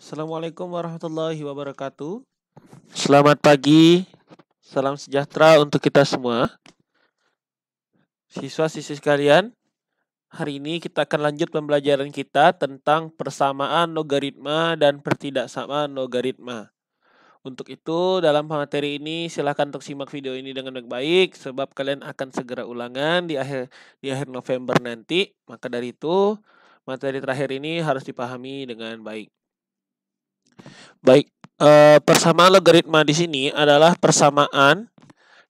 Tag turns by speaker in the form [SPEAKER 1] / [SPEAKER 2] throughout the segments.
[SPEAKER 1] Assalamualaikum warahmatullahi wabarakatuh. Selamat pagi, salam sejahtera untuk kita semua. Siswa-siswi sekalian, hari ini kita akan lanjut pembelajaran kita tentang persamaan logaritma dan pertidaksamaan logaritma. Untuk itu, dalam materi ini silakan untuk simak video ini dengan baik-baik sebab kalian akan segera ulangan di akhir November nanti. Maka dari itu, materi terakhir ini harus dipahami dengan baik. Baik, persamaan logaritma di sini adalah persamaan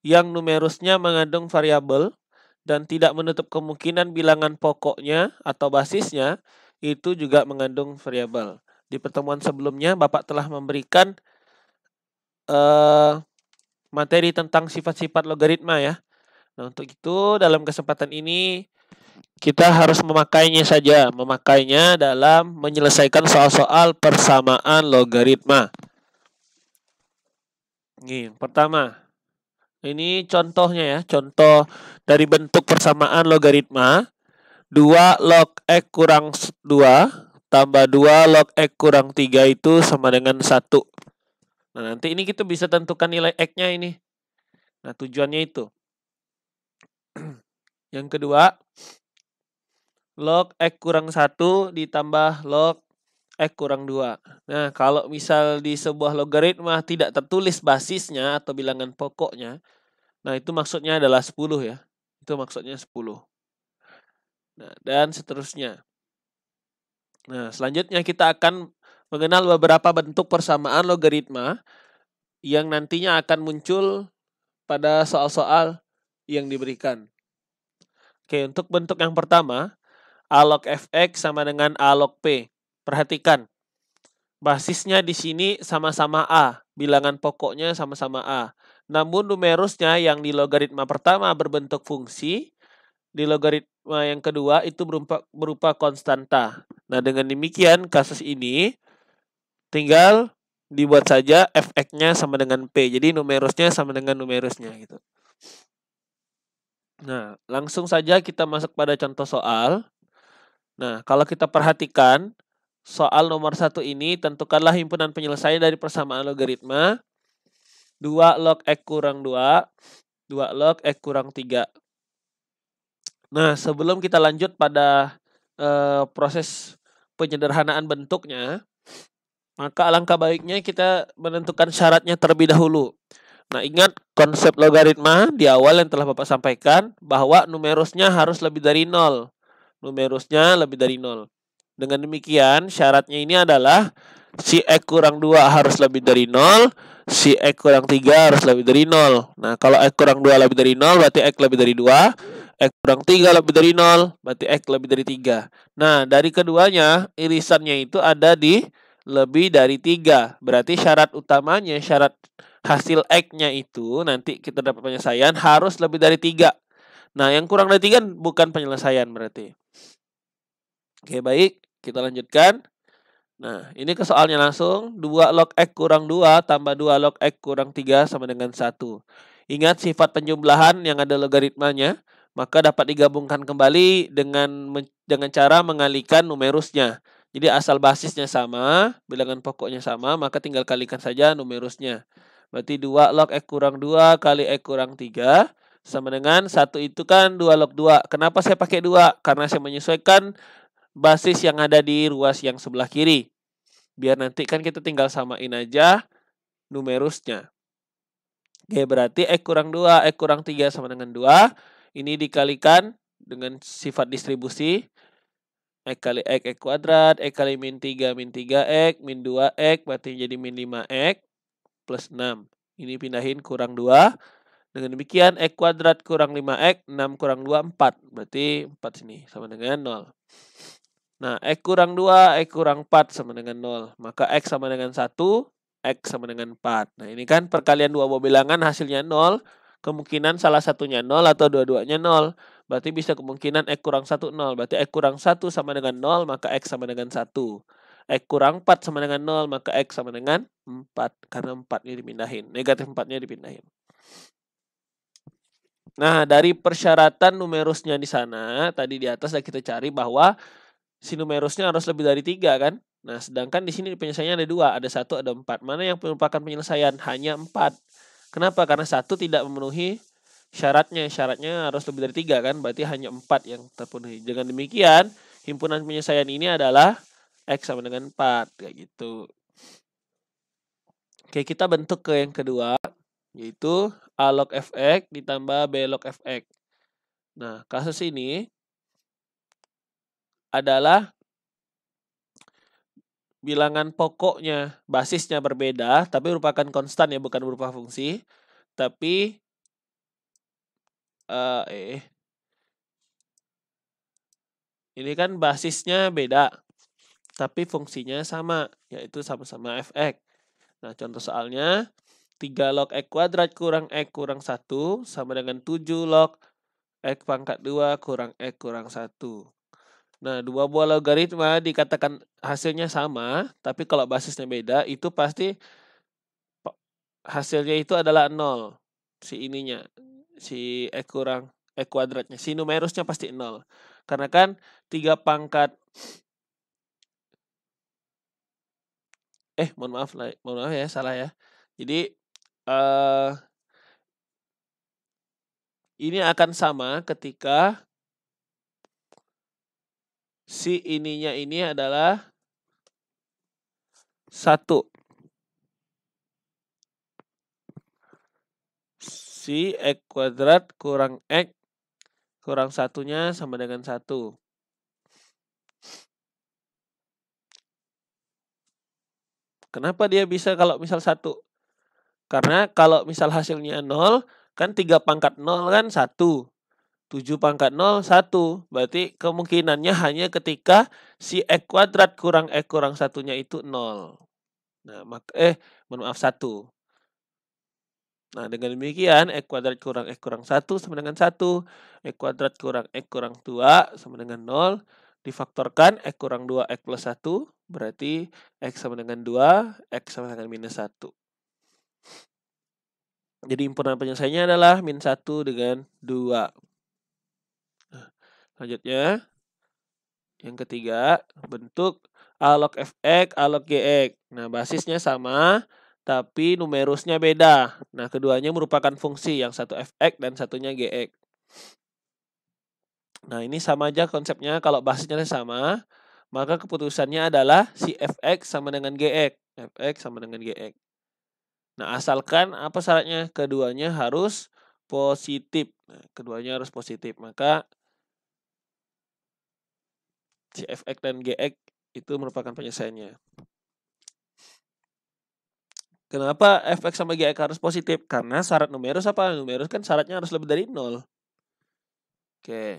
[SPEAKER 1] yang numerusnya mengandung variabel dan tidak menutup kemungkinan bilangan pokoknya atau basisnya itu juga mengandung variabel. Di pertemuan sebelumnya Bapak telah memberikan materi tentang sifat-sifat logaritma ya. Nah, untuk itu dalam kesempatan ini kita harus memakainya dalam menyelesaikan soal-soal persamaan logaritma. Nih, pertama, ini contohnya ya, contoh dari bentuk persamaan logaritma. 2 log X kurang 2 tambah 2 log X kurang 3 itu sama dengan 1. Nah, nanti ini kita bisa tentukan nilai X-nya ini. Nah, tujuannya itu. Yang kedua, log X kurang 1 ditambah log X kurang 2. Nah, kalau misal di sebuah logaritma tidak tertulis basisnya atau bilangan pokoknya, nah itu maksudnya adalah 10 ya. Itu maksudnya 10. Nah, dan seterusnya. Nah, selanjutnya kita akan mengenal beberapa bentuk persamaan logaritma yang nantinya akan muncul pada soal-soal yang diberikan. Oke, untuk bentuk yang pertama, A log fx sama dengan A log p. Perhatikan, basisnya di sini sama-sama A, bilangan pokoknya sama-sama A. Namun numerusnya yang di logaritma pertama berbentuk fungsi, di logaritma yang kedua itu berupa konstanta. Nah, dengan demikian kasus ini tinggal dibuat saja fx-nya sama dengan p. Jadi numerusnya sama dengan numerusnya gitu. Nah, langsung saja kita masuk pada contoh soal. Nah, kalau kita perhatikan soal nomor 1 ini, tentukanlah himpunan penyelesaian dari persamaan logaritma 2 log X kurang 2, 2 log X kurang 3. Nah, sebelum kita lanjut pada proses penyederhanaan bentuknya, maka alangkah baiknya kita menentukan syaratnya terlebih dahulu. Nah, ingat konsep logaritma di awal yang telah Bapak sampaikan bahwa numerusnya harus lebih dari 0. Numerusnya lebih dari 0. Dengan demikian, syaratnya ini adalah si X kurang 2 harus lebih dari 0, si X kurang 3 harus lebih dari 0. Nah, kalau X kurang 2 lebih dari 0, berarti X lebih dari 2. X kurang 3 lebih dari 0, berarti X lebih dari 3. Nah, dari keduanya, irisannya itu ada di lebih dari 3. Berarti syarat utamanya, syarat hasil X-nya itu, nanti kita dapat penyelesaian, harus lebih dari 3. Nah, yang kurang dari 3 bukan penyelesaian berarti. Oke, baik. Kita lanjutkan. Nah, ini ke soalnya langsung. 2 log X kurang 2 tambah 2 log X kurang 3 sama dengan 1. Ingat sifat penjumlahan yang ada logaritmanya, maka dapat digabungkan kembali dengan cara mengalihkan numerusnya. Jadi asal basisnya sama, bilangan pokoknya sama, maka tinggal kalikan saja numerusnya. Berarti 2 log X kurang 2 kali X kurang 3 sama dengan 1 itu kan 2 log 2. Kenapa saya pakai 2? Karena saya menyesuaikan basis yang ada di ruas yang sebelah kiri. Biar nanti kan kita tinggal samain aja numerusnya. Oke, berarti X kurang 2, X kurang 3 sama dengan 2. Ini dikalikan dengan sifat distribusi. X kali X kuadrat, X kali min 3, min 3X, min 2X, berarti jadi min 5X, plus 6. Ini pindahin kurang 2. Dengan demikian, X kuadrat kurang 5X, 6 kurang 2, 4. Berarti 4 sini, sama dengan 0. Nah, X kurang 2, X kurang 4 sama dengan 0. Maka X sama dengan 1, X sama dengan 4. Nah, ini kan perkalian dua buah bilangan hasilnya 0. Kemungkinan salah satunya 0 atau dua-duanya 0. Berarti bisa kemungkinan X kurang 1, 0. Berarti X kurang 1 sama dengan 0, maka X sama dengan 1. X kurang 4 sama dengan 0, maka X sama dengan 4. Karena 4-nya dipindahin. Negatif 4-nya dipindahin. Nah, dari persyaratan numerusnya di sana, tadi di atas kita cari bahwa si numerusnya harus lebih dari 3 kan. Nah, sedangkan di sini penyelesaiannya ada 2, ada 1, ada 4. Mana yang merupakan penyelesaian? Hanya 4. Kenapa? Karena 1 tidak memenuhi syaratnya. Syaratnya harus lebih dari 3 kan? Berarti hanya 4 yang terpenuhi. Dengan demikian, himpunan penyelesaian ini adalah X sama dengan 4. Kayak gitu. Oke, kita bentuk ke yang kedua, yaitu A log fx ditambah B log fx. Nah, kasus ini adalah bilangan pokoknya, basisnya berbeda, tapi merupakan konstan ya, bukan berupa fungsi. Tapi ini kan basisnya beda, tapi fungsinya sama, yaitu sama-sama fx. Nah, contoh soalnya 3 log x kuadrat kurang x kurang 1 sama dengan 7 log x pangkat 2 kurang x kurang 1. Nah, dua buah logaritma dikatakan hasilnya sama, tapi kalau basisnya beda, itu pasti hasilnya itu adalah 0. Si ininya, si x kurang x kuadratnya, si numerusnya pasti 0. Karena kan 3 pangkat, mohon maaf ya, salah ya. Jadi, ini akan sama ketika si ininya ini adalah 1. Si x kuadrat kurang x kurang 1-nya sama dengan 1. Kenapa dia bisa kalau misal 1? Karena kalau misal hasilnya 0, kan 3 pangkat 0 kan 1. 7 pangkat 0, 1. Berarti kemungkinannya hanya ketika si x kuadrat kurang x kurang 1-nya itu 0. Nah, mohon maaf 1. Nah, dengan demikian x kuadrat kurang x kurang 1 sama dengan 1. X kuadrat kurang x kurang 2 sama dengan 0. Difaktorkan x kurang 2 x plus 1. Berarti x sama dengan 2, x sama dengan minus 1. Jadi himpunan penyelesaiannya adalah min 1 dengan 2. Nah, selanjutnya, yang ketiga, bentuk A log fx, A log gx. Nah, basisnya sama, tapi numerusnya beda. Nah, keduanya merupakan fungsi, yang satu fx dan satunya gx. Nah, ini sama aja konsepnya, kalau basisnya sama, maka keputusannya adalah si fx sama dengan gx. Fx sama dengan gx. Nah, asalkan apa syaratnya? Keduanya harus positif. Nah, keduanya harus positif. Maka si fx dan gx itu merupakan penyelesaiannya. Kenapa fx sama gx harus positif? Karena syarat numerus apa? Numerus kan syaratnya harus lebih dari 0. Oke.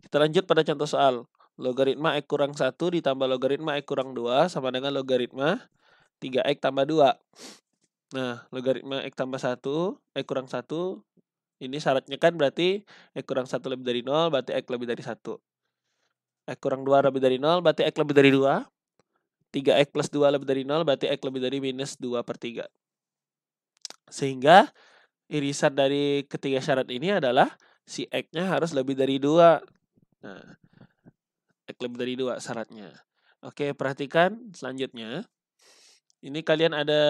[SPEAKER 1] Kita lanjut pada contoh soal. Logaritma x kurang 1 ditambah logaritma x kurang 2 sama dengan logaritma 3x tambah 2. Nah, logaritma x tambah 1, x kurang 1, ini syaratnya kan berarti x kurang 1 lebih dari 0, berarti x lebih dari 1. X kurang 2 lebih dari 0, berarti x lebih dari 2. 3x plus 2 lebih dari 0, berarti x lebih dari minus 2/3. Sehingga irisan dari ketiga syarat ini adalah si x-nya harus lebih dari 2. Nah, x lebih dari 2 syaratnya. Oke, perhatikan selanjutnya. Ini kalian ada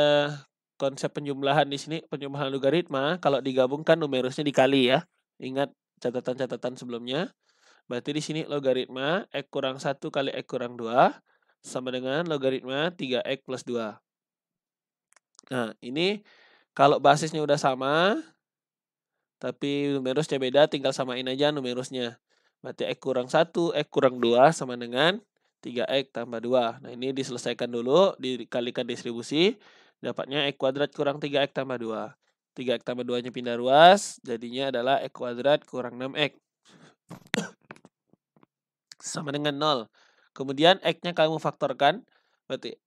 [SPEAKER 1] konsep penjumlahan di sini, penjumlahan logaritma. Kalau digabungkan numerusnya dikali ya. Ingat catatan-catatan sebelumnya. Berarti di sini logaritma x kurang 1 kali x kurang 2 sama dengan logaritma 3x plus 2. Nah, ini kalau basisnya udah sama, tapi numerusnya beda, tinggal samain aja numerusnya. Berarti x kurang 1, x kurang 2 sama dengan 3x tambah 2. Nah, ini diselesaikan dulu, dikalikan distribusi. Dapatnya x kuadrat kurang 3x tambah 2. 3x tambah 2-nya pindah ruas, jadinya adalah x kuadrat kurang 6x. Sama dengan 0. Kemudian x-nya kamu faktorkan, berarti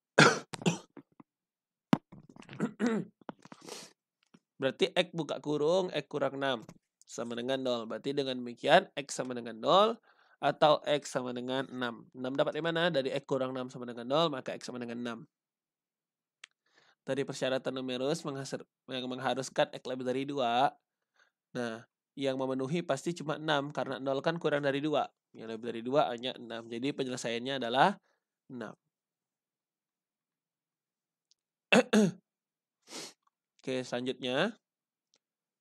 [SPEAKER 1] x buka kurung, x kurang 6 sama dengan 0. Berarti dengan demikian x sama dengan 0 atau x sama dengan 6. 6 dapat dari mana? Dari x kurang 6 sama dengan 0, maka x sama dengan 6. Dari persyaratan numerus yang mengharuskan x lebih dari 2. Nah, yang memenuhi pasti cuma 6 karena 0 kan kurang dari 2. Yang lebih dari 2 hanya 6. Jadi penyelesaiannya adalah 6. Oke, selanjutnya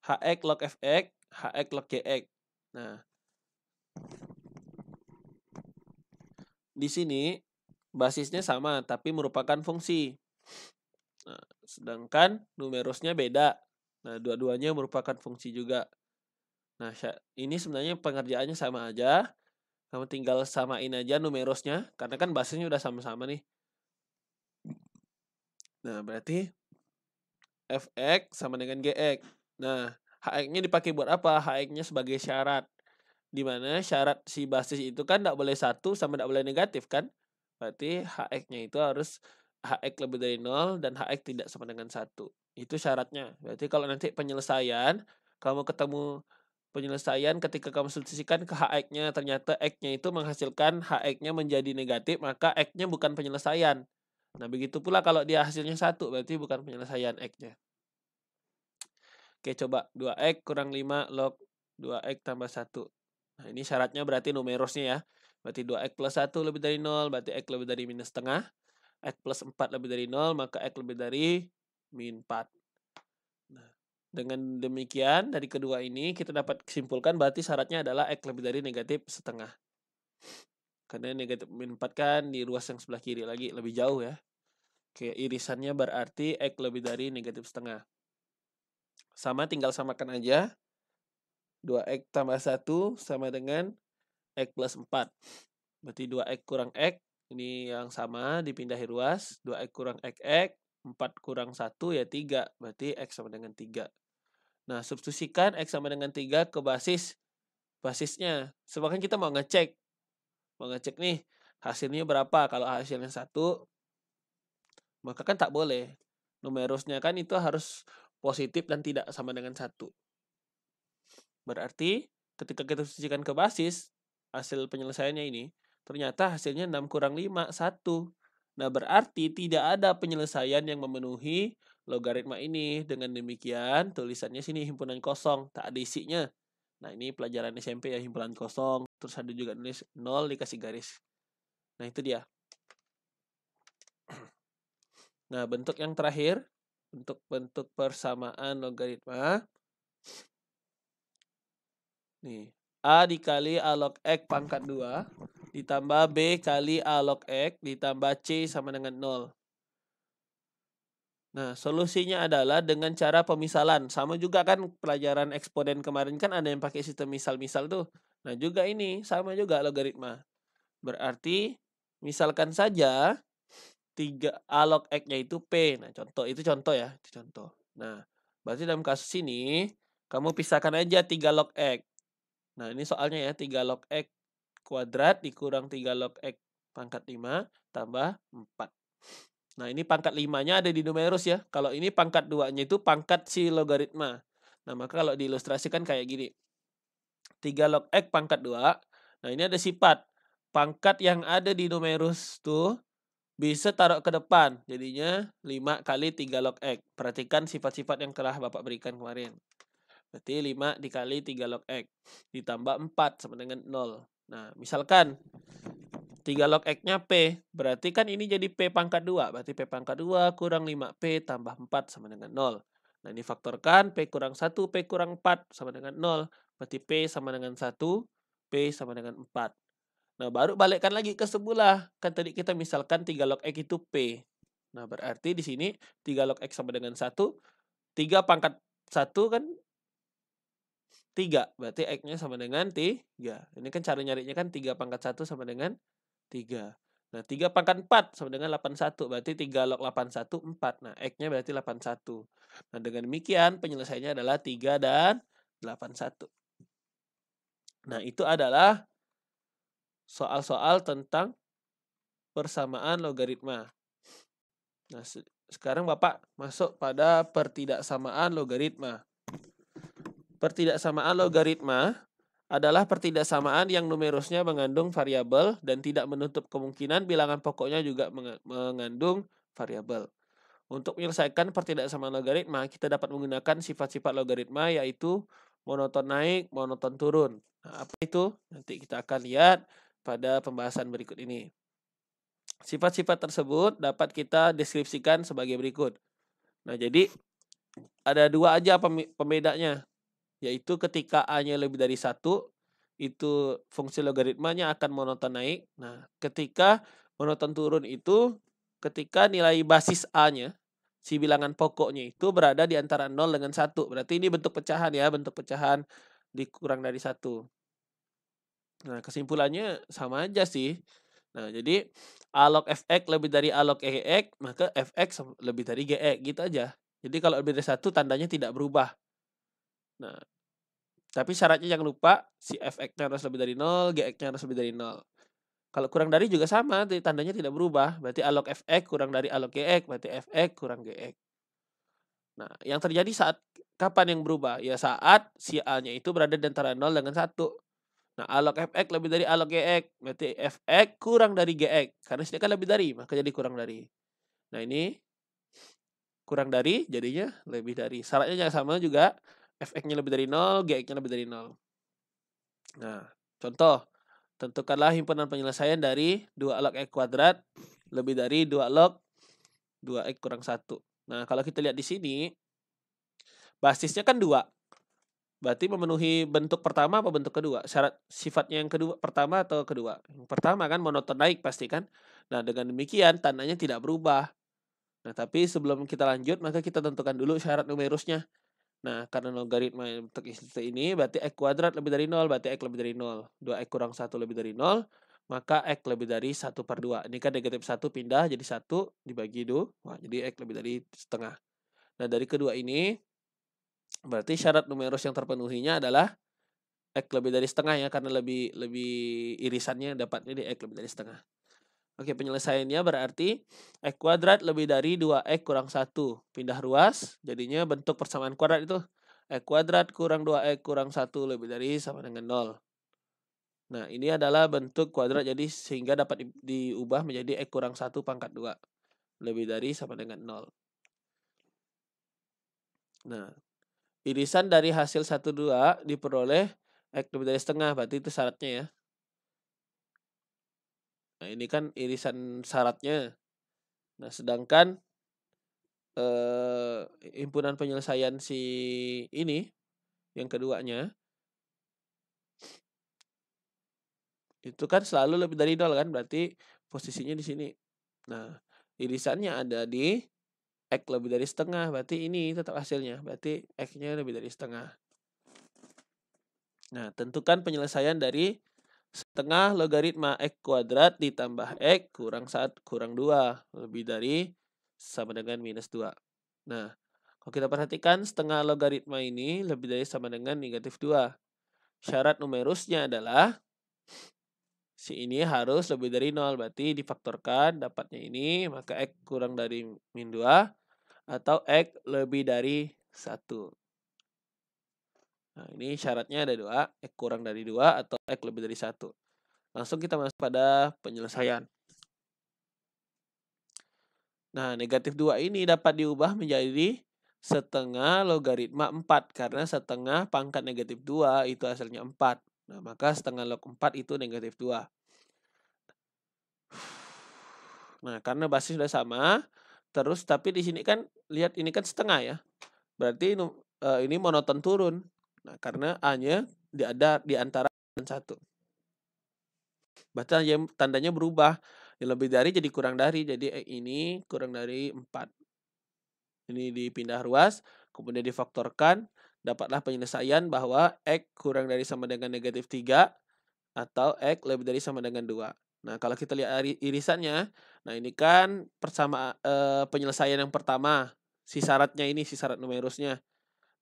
[SPEAKER 1] hx log fx, hx log gx. Nah, di sini basisnya sama tapi merupakan fungsi. Nah, sedangkan numerusnya beda. Nah, dua-duanya merupakan fungsi juga. Nah, ini sebenarnya pengerjaannya sama aja. Kamu tinggal samain aja numerusnya karena kan basisnya udah sama-sama nih. Nah, berarti fx sama dengan gx. Nah, hx-nya dipakai buat apa? Hx-nya sebagai syarat. Dimana syarat si basis itu kan tidak boleh 1 sama tidak boleh negatif kan? Berarti hx-nya itu harus hx lebih dari 0 dan hx tidak sama dengan 1. Itu syaratnya. Berarti kalau nanti penyelesaian, kamu ketemu penyelesaian ketika kamu substitusikan ke hx-nya, ternyata x-nya itu menghasilkan hx-nya menjadi negatif, maka x-nya bukan penyelesaian. Nah, begitu pula kalau dia hasilnya 1, berarti bukan penyelesaian x-nya. Oke, coba 2x kurang 5 log 2x tambah 1. Nah, ini syaratnya berarti numerusnya ya. Berarti 2x plus 1 lebih dari 0, berarti x lebih dari minus setengah. X plus 4 lebih dari 0, maka x lebih dari min 4. Nah, dengan demikian, dari kedua ini kita dapat simpulkan berarti syaratnya adalah x lebih dari negatif setengah. Karena negatif min 4 kan di ruas yang sebelah kiri lagi, lebih jauh ya. Oke, irisannya berarti x lebih dari negatif setengah. Sama, tinggal samakan aja. 2x tambah 1 sama dengan x plus 4. Berarti 2x kurang x, ini yang sama, dipindahi ruas. 2x kurang x, 4 kurang 1 ya 3. Berarti x sama dengan 3. Nah, substitusikan x sama dengan 3 ke basisnya. Sebabkan kita mau ngecek. Mau ngecek nih, hasilnya berapa. Kalau hasilnya 1, maka kan tak boleh. Numerusnya kan itu harus positif dan tidak sama dengan 1. Berarti ketika kita substitusikan ke basis, hasil penyelesaiannya ini, ternyata hasilnya 6 kurang 5, 1. Nah, berarti tidak ada penyelesaian yang memenuhi logaritma ini. Dengan demikian, tulisannya sini himpunan kosong, tak ada isinya. Nah, ini pelajaran SMP ya, himpunan kosong. Terus ada juga nulis 0 dikasih garis. Nah, itu dia. Nah, bentuk yang terakhir, bentuk persamaan logaritma. Nih, A dikali A log X pangkat 2 ditambah B kali A log X ditambah C sama dengan 0. Nah, solusinya adalah dengan cara pemisalan. Sama juga kan pelajaran eksponen kemarin kan ada yang pakai sistem misal-misal tuh. Nah, juga ini sama juga logaritma. Berarti misalkan saja 3 A log X-nya itu P. Nah, itu contoh ya, itu contoh. Nah, berarti dalam kasus ini kamu pisahkan aja 3 log X. Nah, ini soalnya ya, 3 log X kuadrat dikurang 3 log X pangkat 5 tambah 4. Nah, ini pangkat 5-nya ada di numerus ya. Kalau ini pangkat 2-nya itu pangkat si logaritma. Nah, maka kalau diilustrasikan kayak gini. 3 log X pangkat 2. Nah, ini ada sifat. Pangkat yang ada di numerus tuh bisa taruh ke depan. Jadinya 5 kali 3 log X. Perhatikan sifat-sifat yang telah Bapak berikan kemarin. Berarti 5 dikali 3 log X. Ditambah 4 sama dengan 0. Nah, misalkan 3 log X-nya P. Berarti kan ini jadi P pangkat 2. Berarti P pangkat 2 kurang 5P tambah 4 sama dengan 0. Nah, ini faktorkan. P kurang 1, P kurang 4 sama dengan 0. Berarti P sama dengan 1, P sama dengan 4. Nah, baru balikkan lagi ke sebelah. Kan tadi kita misalkan 3 log X itu P. Nah, berarti di sini 3 log X sama dengan 1. 3 pangkat 1 kan 3. Berarti X-nya sama dengan 3. Ini kan cara nyarinya kan 3 pangkat 1 sama dengan 3. Nah, 3 pangkat 4 sama dengan 81. Berarti 3 log 81, 4. Nah, X-nya berarti 81. Nah, dengan demikian penyelesaiannya adalah 3 dan 81. Nah, itu adalah soal-soal tentang persamaan logaritma. Nah, sekarang Bapak masuk pada pertidaksamaan logaritma. Pertidaksamaan logaritma adalah pertidaksamaan yang numerusnya mengandung variabel dan tidak menutup kemungkinan bilangan pokoknya juga mengandung variabel. Untuk menyelesaikan pertidaksamaan logaritma, kita dapat menggunakan sifat-sifat logaritma yaitu monoton naik, monoton turun. Nah, apa itu? Nanti kita akan lihat pada pembahasan berikut ini. Sifat-sifat tersebut dapat kita deskripsikan sebagai berikut. Nah, jadi ada dua aja pembedanya, yaitu ketika A-nya lebih dari 1, itu fungsi logaritmanya akan monoton naik. Nah, ketika monoton turun itu ketika nilai basis A-nya, si bilangan pokoknya itu berada di antara 0 dengan 1. Berarti ini bentuk pecahan ya, bentuk pecahan dikurang dari 1. Nah, kesimpulannya sama aja sih. Nah, jadi A log Fx lebih dari A log Ex, maka Fx lebih dari Gx, gitu aja. Jadi kalau lebih dari 1 tandanya tidak berubah. Nah, tapi syaratnya jangan lupa si Fx-nya harus lebih dari 0, Gx-nya harus lebih dari 0. Kalau kurang dari juga sama, tandanya tidak berubah. Berarti A log Fx kurang dari A log Gx, berarti Fx kurang Gx. Nah, yang terjadi saat kapan yang berubah? Ya saat si A-nya itu berada di antara 0 dengan 1. Nah, A log Fx lebih dari A log Gx, berarti Fx kurang dari Gx. Karena sini kan lebih dari, maka jadi kurang dari. Nah, ini kurang dari, jadinya lebih dari. Syaratnya jangan sama juga, Fx-nya lebih dari 0, Gx-nya lebih dari 0. Nah, contoh, tentukanlah himpunan penyelesaian dari 2 log X kuadrat lebih dari 2 log 2X kurang 1. Nah, kalau kita lihat di sini, basisnya kan 2. Berarti memenuhi bentuk pertama apa bentuk kedua? Syarat sifatnya yang kedua, pertama atau kedua? Yang pertama kan monoton naik pasti kan. Nah, dengan demikian tandanya tidak berubah. Nah, tapi sebelum kita lanjut, maka kita tentukan dulu syarat numerusnya. Nah, karena logaritma bentuk ini berarti X kuadrat lebih dari 0, berarti X lebih dari 0. 2X kurang 1 lebih dari 0, maka X lebih dari 1/2. Ini kan negatif 1 pindah jadi 1 dibagi 2. Wah, jadi X lebih dari setengah. Nah, dari kedua ini, berarti syarat numerus yang terpenuhinya adalah X lebih dari setengah ya, karena lebih irisannya dapatnya di X lebih dari setengah. Oke, penyelesaiannya berarti X kuadrat lebih dari 2X kurang 1. Pindah ruas, jadinya bentuk persamaan kuadrat itu. X kuadrat kurang 2X kurang 1 lebih dari sama dengan 0. Nah, ini adalah bentuk kuadrat, jadi sehingga dapat diubah menjadi X kurang 1 pangkat 2. Lebih dari sama dengan 0. Nah, irisan dari hasil 1, 2 diperoleh X lebih dari setengah, berarti itu syaratnya ya. Nah, ini kan irisan syaratnya. Nah, sedangkan himpunan penyelesaian si ini, yang keduanya, itu kan selalu lebih dari 0 kan, berarti posisinya di sini. Nah, irisannya ada di X lebih dari setengah, berarti ini tetap hasilnya, berarti X-nya lebih dari setengah. Nah, tentukan penyelesaian dari setengah logaritma X kuadrat ditambah X kurang 1 kurang 2 lebih dari sama dengan minus 2. Nah, kalau kita perhatikan setengah logaritma ini lebih dari sama dengan negatif 2. Syarat numerusnya adalah si ini harus lebih dari 0. Berarti difaktorkan dapatnya ini, maka X kurang dari min 2 atau X lebih dari 1. Nah, ini syaratnya ada 2, X kurang dari 2 atau X lebih dari 1. Langsung kita masuk pada penyelesaian. Nah, negatif 2 ini dapat diubah menjadi setengah logaritma 4. Karena setengah pangkat negatif 2 itu hasilnya 4. Nah, maka setengah log 4 itu negatif 2. Nah, karena basis sudah sama, terus tapi di sini kan lihat ini kan setengah ya. Berarti ini monoton turun. Nah, karena A-nya ada di antara 1. Berarti tandanya berubah. Yang lebih dari jadi kurang dari. Jadi ini kurang dari 4. Ini dipindah ruas, kemudian difaktorkan, dapatlah penyelesaian bahwa X kurang dari sama dengan negatif 3 atau X lebih dari sama dengan 2. Nah, kalau kita lihat irisannya, nah ini kan penyelesaian yang pertama, si syaratnya ini, si syarat numerusnya.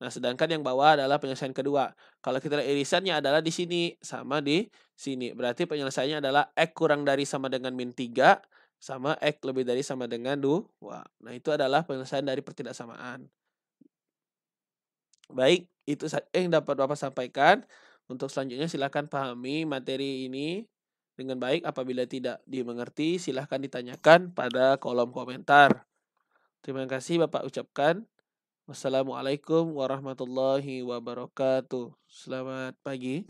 [SPEAKER 1] Nah, sedangkan yang bawah adalah penyelesaian kedua. Kalau kita lihat irisannya adalah di sini, sama di sini. Berarti penyelesaiannya adalah X kurang dari sama dengan min 3, sama X lebih dari sama dengan 2. Nah, itu adalah penyelesaian dari pertidaksamaan. Baik, itu saja yang dapat Bapak sampaikan. Untuk selanjutnya silakan pahami materi ini dengan baik. Apabila tidak dimengerti, silahkan ditanyakan pada kolom komentar. Terima kasih Bapak ucapkan. Wassalamualaikum warahmatullahi wabarakatuh. Selamat pagi.